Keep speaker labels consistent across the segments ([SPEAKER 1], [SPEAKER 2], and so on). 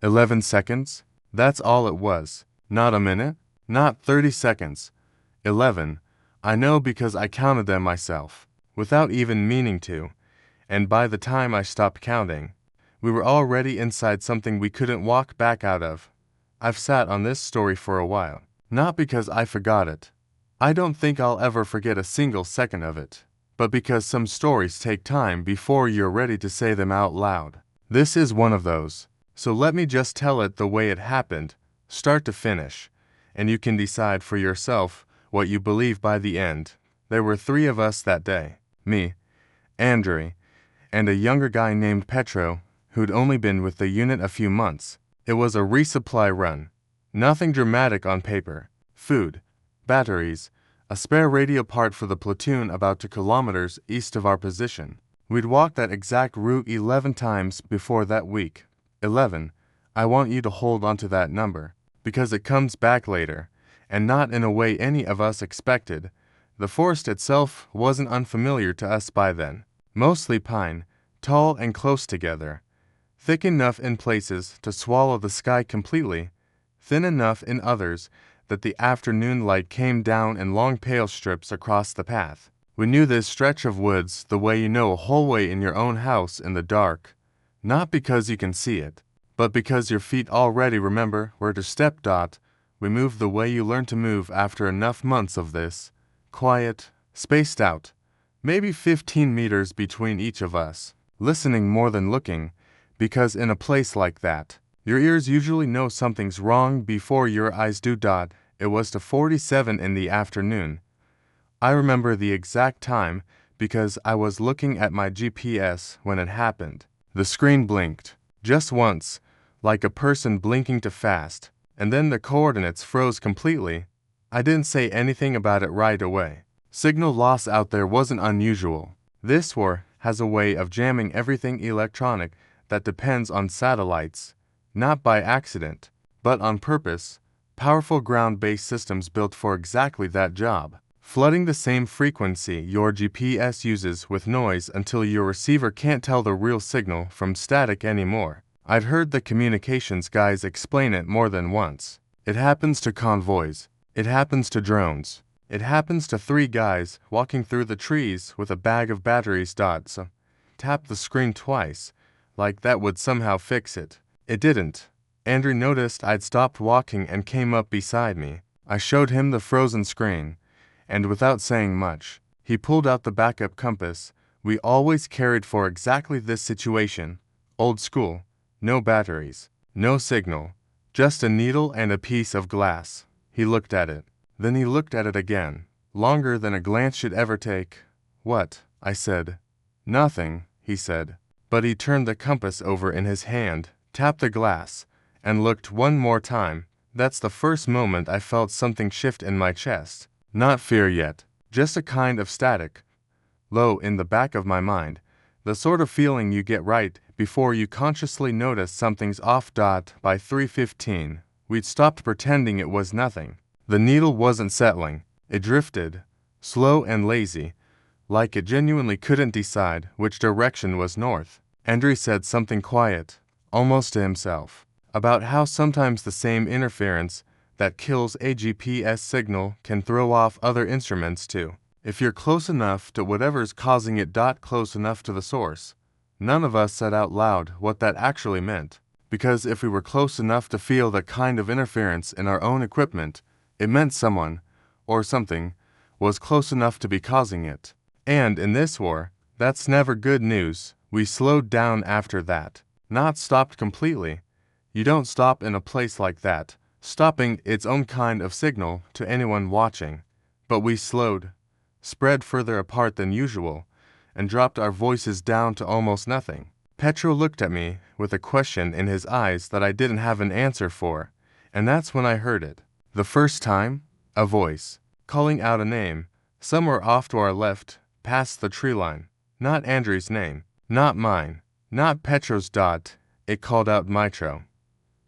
[SPEAKER 1] 11 seconds? That's all it was. Not a minute? Not 30 seconds. 11. I know because I counted them myself, without even meaning to, and by the time I stopped counting, we were already inside something we couldn't walk back out of. I've sat on this story for a while, not because I forgot it. I don't think I'll ever forget a single second of it, but because some stories take time before you're ready to say them out loud. This is one of those, so let me just tell it the way it happened, start to finish, and you can decide for yourself what you believe by the end. There were 3 of us that day, me, Andrei, and a younger guy named Petro, who'd only been with the unit a few months. It was a resupply run. Nothing dramatic on paper. Food, batteries, a spare radio part for the platoon about 2 kilometers east of our position. We'd walked that exact route 11 times before that week. 11. I want you to hold onto that number, because it comes back later, and not in a way any of us expected. The forest itself wasn't unfamiliar to us by then. Mostly pine, tall and close together, thick enough in places to swallow the sky completely, thin enough in others that the afternoon light came down in long pale strips across the path. We knew this stretch of woods the way you know a hallway in your own house in the dark, not because you can see it, but because your feet already remember where to step. We moved the way you learn to move after enough months of this, quiet, spaced out, maybe 15 meters between each of us, listening more than looking, because in a place like that, your ears usually know something's wrong before your eyes do. It was to 47 in the afternoon. I remember the exact time because I was looking at my GPS when it happened. The screen blinked, just once, like a person blinking too fast, and then the coordinates froze completely. I didn't say anything about it right away. Signal loss out there wasn't unusual. This war has a way of jamming everything electronic that depends on satellites, not by accident, but on purpose. Powerful ground-based systems built for exactly that job, flooding the same frequency your GPS uses with noise until your receiver can't tell the real signal from static anymore. I'd heard the communications guys explain it more than once. It happens to convoys. It happens to drones. It happens to 3 guys walking through the trees with a bag of batteries. So tap the screen twice, like that would somehow fix it. It didn't. Andrew noticed I'd stopped walking and came up beside me. I showed him the frozen screen, and without saying much, he pulled out the backup compass we always carried for exactly this situation. Old school, no batteries, no signal, just a needle and a piece of glass. He looked at it. Then he looked at it again, longer than a glance should ever take. What? I said. Nothing, he said. But he turned the compass over in his hand, tapped the glass, and looked one more time. That's the first moment I felt something shift in my chest. Not fear yet, just a kind of static, low in the back of my mind, the sort of feeling you get right before you consciously notice something's off. By 3:15, we'd stopped pretending it was nothing. The needle wasn't settling. It drifted, slow and lazy, like it genuinely couldn't decide which direction was north. Andrew said something quiet, almost to himself, about how sometimes the same interference that kills a GPS signal can throw off other instruments too. If you're close enough to whatever's causing it. Close enough to the source. None of us said out loud what that actually meant, because if we were close enough to feel the kind of interference in our own equipment, it meant someone, or something, was close enough to be causing it. And in this war, that's never good news. We slowed down after that. Not stopped completely. You don't stop in a place like that, stopping its own kind of signal to anyone watching. But we slowed, spread further apart than usual, and dropped our voices down to almost nothing. Petro looked at me with a question in his eyes that I didn't have an answer for, and that's when I heard it. The first time, a voice, calling out a name, somewhere off to our left, past the tree line. Not Andrew's name, not mine, not Petro's. It called out Dmytro.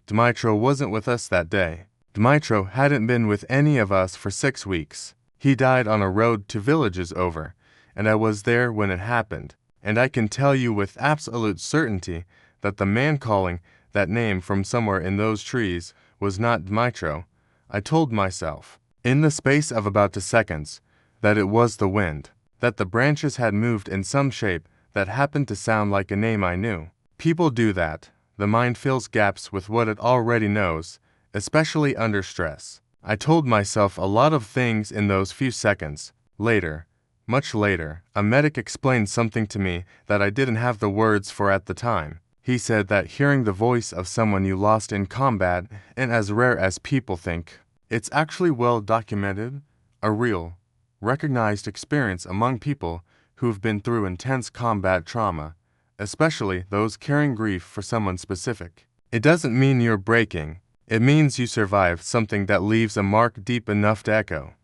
[SPEAKER 1] Dmytro wasn't with us that day. Dmytro hadn't been with any of us for 6 weeks. He died on a road 2 villages over, and I was there when it happened. And I can tell you with absolute certainty that the man calling that name from somewhere in those trees was not Dmitro. I told myself, in the space of about 2 seconds, that it was the wind, that the branches had moved in some shape that happened to sound like a name I knew. People do that. The mind fills gaps with what it already knows, especially under stress. I told myself a lot of things in those few seconds. Later, much later, a medic explained something to me that I didn't have the words for at the time. He said that hearing the voice of someone you lost in combat isn't as rare as people think. It's actually well documented, a real, recognized experience among people who've been through intense combat trauma, especially those carrying grief for someone specific. It doesn't mean you're breaking. It means you survived something that leaves a mark deep enough to echo.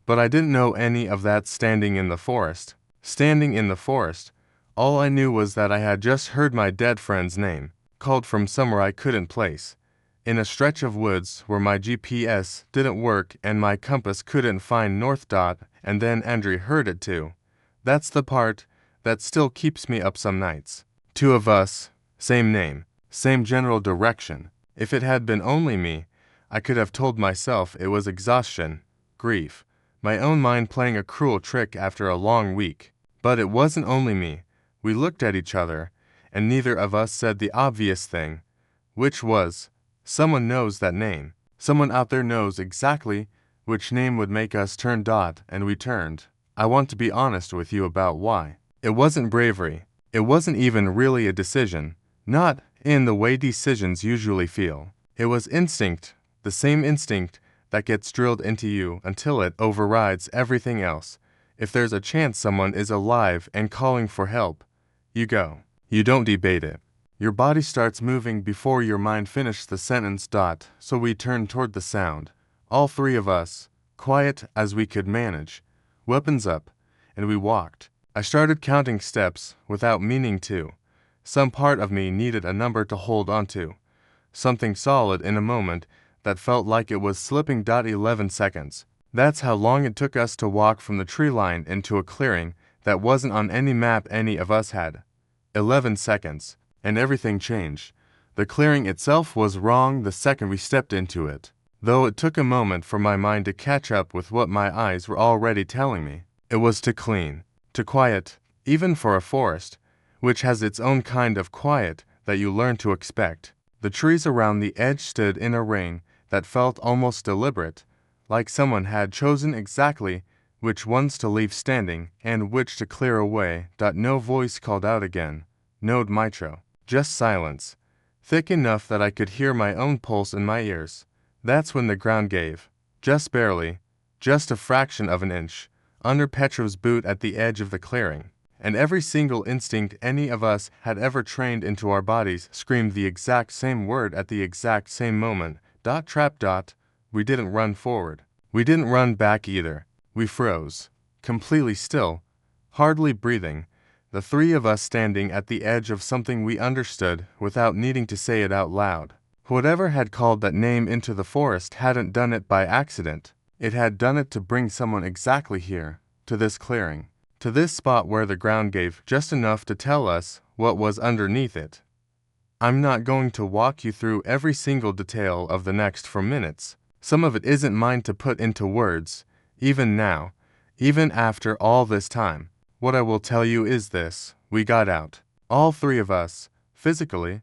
[SPEAKER 1] But I didn't know any of that standing in the forest. Standing in the forest, all I knew was that I had just heard my dead friend's name, called from somewhere I couldn't place, in a stretch of woods where my GPS didn't work and my compass couldn't find north dot, and then Andrew heard it too. That's the part that still keeps me up some nights. 2 of us, same name, same general direction. If it had been only me, I could have told myself it was exhaustion, grief, my own mind playing a cruel trick after a long week. But it wasn't only me. We looked at each other, and neither of us said the obvious thing, which was, someone knows that name. Someone out there knows exactly which name would make us turn dot, and we turned. I want to be honest with you about why. It wasn't bravery. It wasn't even really a decision. Not in the way decisions usually feel. It was instinct, the same instinct that gets drilled into you until it overrides everything else. If there's a chance someone is alive and calling for help, you go. You don't debate it. Your body starts moving before your mind finishes the sentence dot, so we turned toward the sound. All 3 of us, quiet as we could manage, weapons up, and we walked. I started counting steps without meaning to. Some part of me needed a number to hold onto, something solid in a moment that felt like it was slipping. 11 seconds. That's how long it took us to walk from the tree line into a clearing that wasn't on any map any of us had. 11 seconds, and everything changed. The clearing itself was wrong the second we stepped into it, though it took a moment for my mind to catch up with what my eyes were already telling me. It was too clean, too quiet, even for a forest, which has its own kind of quiet that you learn to expect. The trees around the edge stood in a ring that felt almost deliberate, like someone had chosen exactly which ones to leave standing and which to clear away. No voice called out again. No Dmitro. Just silence, thick enough that I could hear my own pulse in my ears. That's when the ground gave. Just barely, just a fraction of an inch, under Petro's boot at the edge of the clearing. And every single instinct any of us had ever trained into our bodies screamed the exact same word at the exact same moment. Trap. We didn't run forward. We didn't run back either. We froze, completely still, hardly breathing, the 3 of us standing at the edge of something we understood without needing to say it out loud. Whatever had called that name into the forest hadn't done it by accident. It had done it to bring someone exactly here, to this clearing, to this spot where the ground gave just enough to tell us what was underneath it. I'm not going to walk you through every single detail of the next 4 minutes. Some of it isn't mine to put into words, even now, even after all this time. What I will tell you is this: we got out. All 3 of us, physically,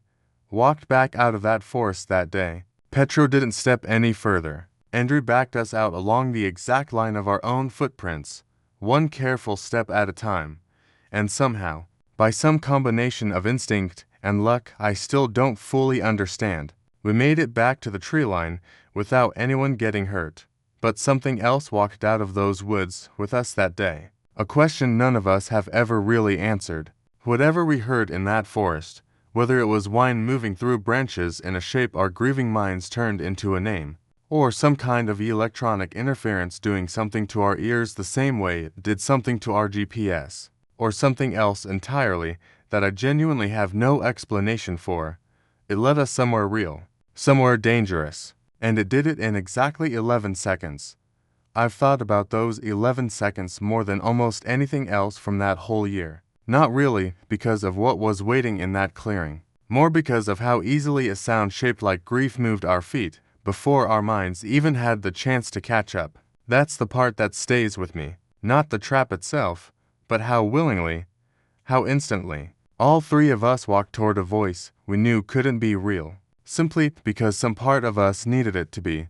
[SPEAKER 1] walked back out of that forest that day. Petro didn't step any further. Andrew backed us out along the exact line of our own footprints, one careful step at a time. And somehow, by some combination of instinct and luck I still don't fully understand, we made it back to the tree line without anyone getting hurt. But something else walked out of those woods with us that day. A question none of us have ever really answered. Whatever we heard in that forest, whether it was wind moving through branches in a shape our grieving minds turned into a name, or some kind of electronic interference doing something to our ears the same way it did something to our GPS, or something else entirely that I genuinely have no explanation for, it led us somewhere real, somewhere dangerous, and it did it in exactly 11 seconds. I've thought about those 11 seconds more than almost anything else from that whole year. Not really because of what was waiting in that clearing, more because of how easily a sound shaped like grief moved our feet, before our minds even had the chance to catch up. That's the part that stays with me, not the trap itself, but how willingly, how instantly, all three of us walked toward a voice we knew couldn't be real, simply because some part of us needed it to be.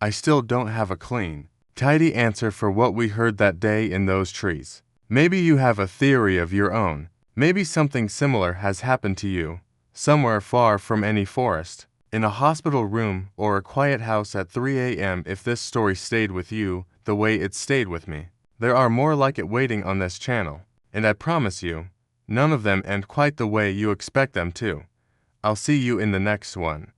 [SPEAKER 1] I still don't have a clean, tidy answer for what we heard that day in those trees. Maybe you have a theory of your own. Maybe something similar has happened to you, somewhere far from any forest, in a hospital room or a quiet house at 3 a.m. If this story stayed with you the way it stayed with me. There are more like it waiting on this channel, and I promise you, none of them end quite the way you expect them to. I'll see you in the next one.